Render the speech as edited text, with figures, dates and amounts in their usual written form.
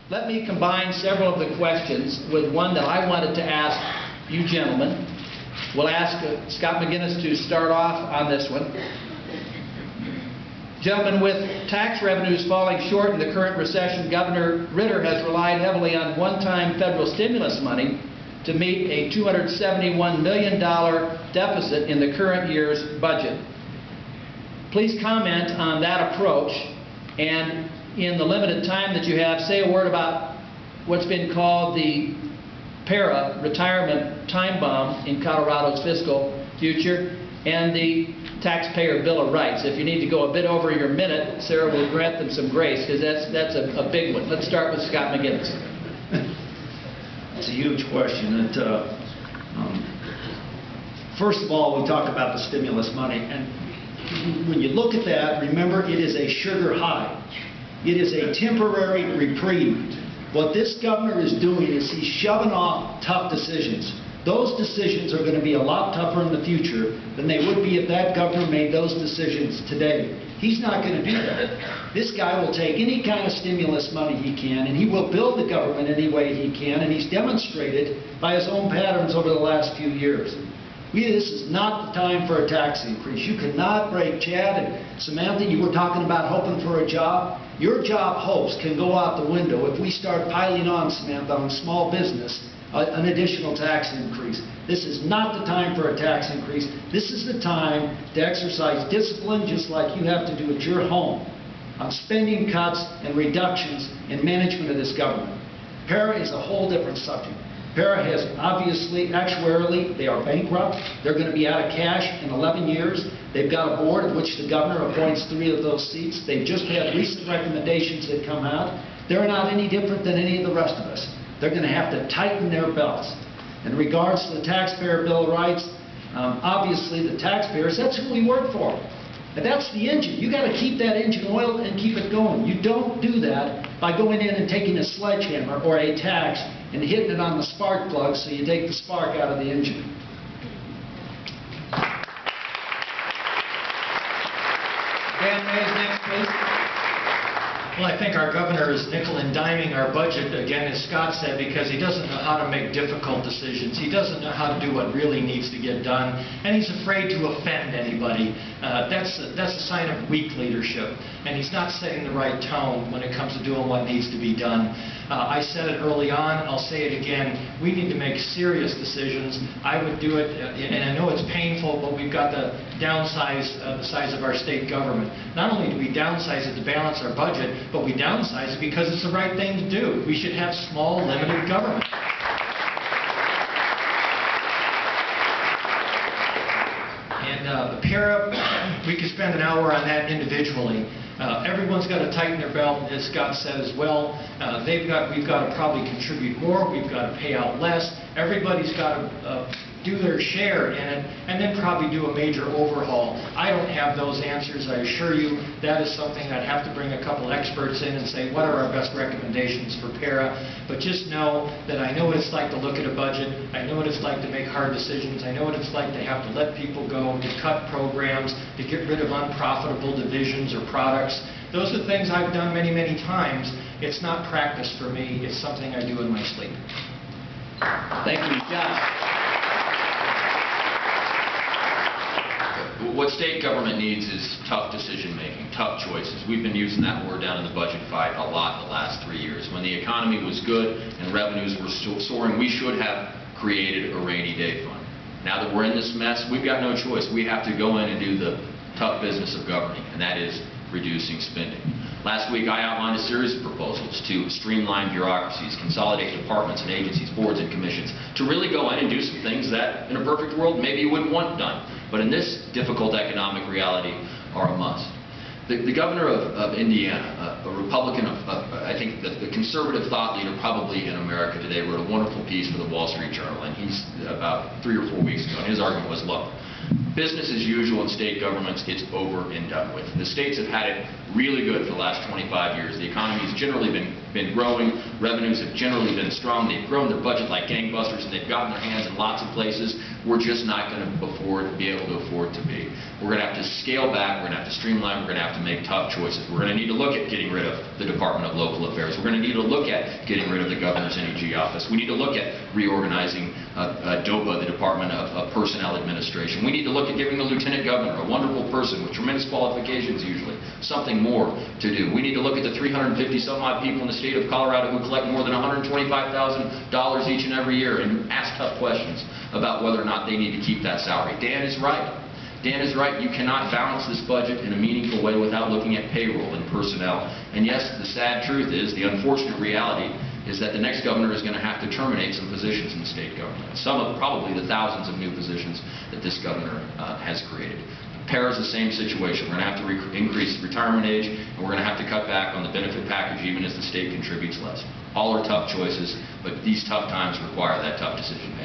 let me combine several of the questions with one that I wanted to ask you gentlemen. We'll ask Scott McGinnis to start off on this one. Gentlemen, with tax revenues falling short in the current recession, Governor Ritter has relied heavily on one-time federal stimulus money to meet a $271 million deficit in the current year's budget. Please comment on that approach, and in the limited time that you have, say a word about what's been called the PARA retirement time bomb in Colorado's fiscal future and the taxpayer Bill of Rights. If you need to go a bit over your minute, Sarah will grant them some grace, because that's a big one. Let's start with Scott McGinnis. It's a huge question. First of all, we talk about the stimulus money, and when you look at that, remember it is a sugar high. It is a temporary reprieve. What this governor is doing is he's shoving off tough decisions. Those decisions are going to be a lot tougher in the future than they would be if that governor made those decisions today. He's not going to do that. This guy will take any kind of stimulus money he can, and he will build the government any way he can, and he's demonstrated by his own patterns over the last few years. This is not the time for a tax increase. You cannot break. Chad and Samantha, you were talking about hoping for a job. Your job hopes can go out the window if we start piling on, Samantha, on small business, an additional tax increase. This is not the time for a tax increase. This is the time to exercise discipline, just like you have to do at your home, on spending cuts and reductions in management of this government. PARA is a whole different subject. PARA has obviously, actuarially, they are bankrupt. They're going to be out of cash in 11 years. They've got a board of which the governor appoints 3 of those seats. They've just had recent recommendations that come out. They're not any different than any of the rest of us. They're going to have to tighten their belts. In regards to the taxpayer Bill of Rights, obviously the taxpayers, that's who we work for. And that's the engine. You got to keep that engine oiled and keep it going. You don't do that by going in and taking a sledgehammer or a tax and hitting it on the spark plug so you take the spark out of the engine. Dan Mays next, please. Well, I think our governor is nickel and diming our budget, again, as Scott said, because he doesn't know how to make difficult decisions. He doesn't know how to do what really needs to get done, and he's afraid to offend anybody. That's a sign of weak leadership, and he's not setting the right tone when it comes to doing what needs to be done. I said it early on, I'll say it again, we need to make serious decisions. I would do it, and I know it's painful, but we've got to downsize the size of our state government. Not only do we downsize it to balance our budget, but we downsize it because it's the right thing to do. We should have small, limited government. And the PARA, we could spend an hour on that individually. Everyone's got to tighten their belt, as Scott said as well. We've got to probably contribute more. We've got to pay out less. Everybody's got to do their share in it, and then probably do a major overhaul. I don't have those answers, I assure you. That is something I'd have to bring a couple experts in and say, what are our best recommendations for PARA? But just know that I know what it's like to look at a budget. I know what it's like to make hard decisions. I know what it's like to have to let people go, to cut programs, to get rid of unprofitable divisions or products. Those are things I've done many, many times. It's not practice for me. It's something I do in my sleep. Thank you, Josh. What state government needs is tough decision-making, tough choices. We've been using that word down in the budget fight a lot in the last 3 years. When the economy was good and revenues were soaring, we should have created a rainy day fund. Now that we're in this mess, we've got no choice. We have to go in and do the tough business of governing, and that is reducing spending. Last week I outlined a series of proposals to streamline bureaucracies, consolidate departments and agencies, boards and commissions, to really go in and do some things that in a perfect world maybe you wouldn't want done, but in this difficult economic reality are a must. The governor of Indiana, a Republican, I think the conservative thought leader probably in America today, wrote a wonderful piece for the Wall Street Journal, and he's about 3 or 4 weeks ago, and his argument was, look, business as usual in state governments, it's over and done with. The states have had it really good for the last 25 years. The economy has generally been growing. Revenues have generally been strong. They've grown their budget like gangbusters, and they've gotten their hands in lots of places we're just not going to be able to afford to be. We're going to have to scale back. We're going to have to streamline. We're going to have to make tough choices. We're going to need to look at getting rid of the Department of Local Affairs. We're going to need to look at getting rid of the Governor's NEG office. We need to look at reorganizing DOPA, the Department of Personnel Administration. We need to look at giving the Lieutenant Governor, a wonderful person with tremendous qualifications usually, something more to do. We need to look at the 350 some odd people in the state of Colorado who collect more than $125,000 each and every year and ask tough questions about whether or not they need to keep that salary. Dan is right. Dan is right. You cannot balance this budget in a meaningful way without looking at payroll and personnel. And yes, the sad truth is, the unfortunate reality is that the next governor is going to have to terminate some positions in the state government. Some of probably the thousands of new positions that this governor has created. Para is the same situation. We're going to have to increase the retirement age, and we're going to have to cut back on the benefit package even as the state contributes less. All are tough choices, but these tough times require that tough decision.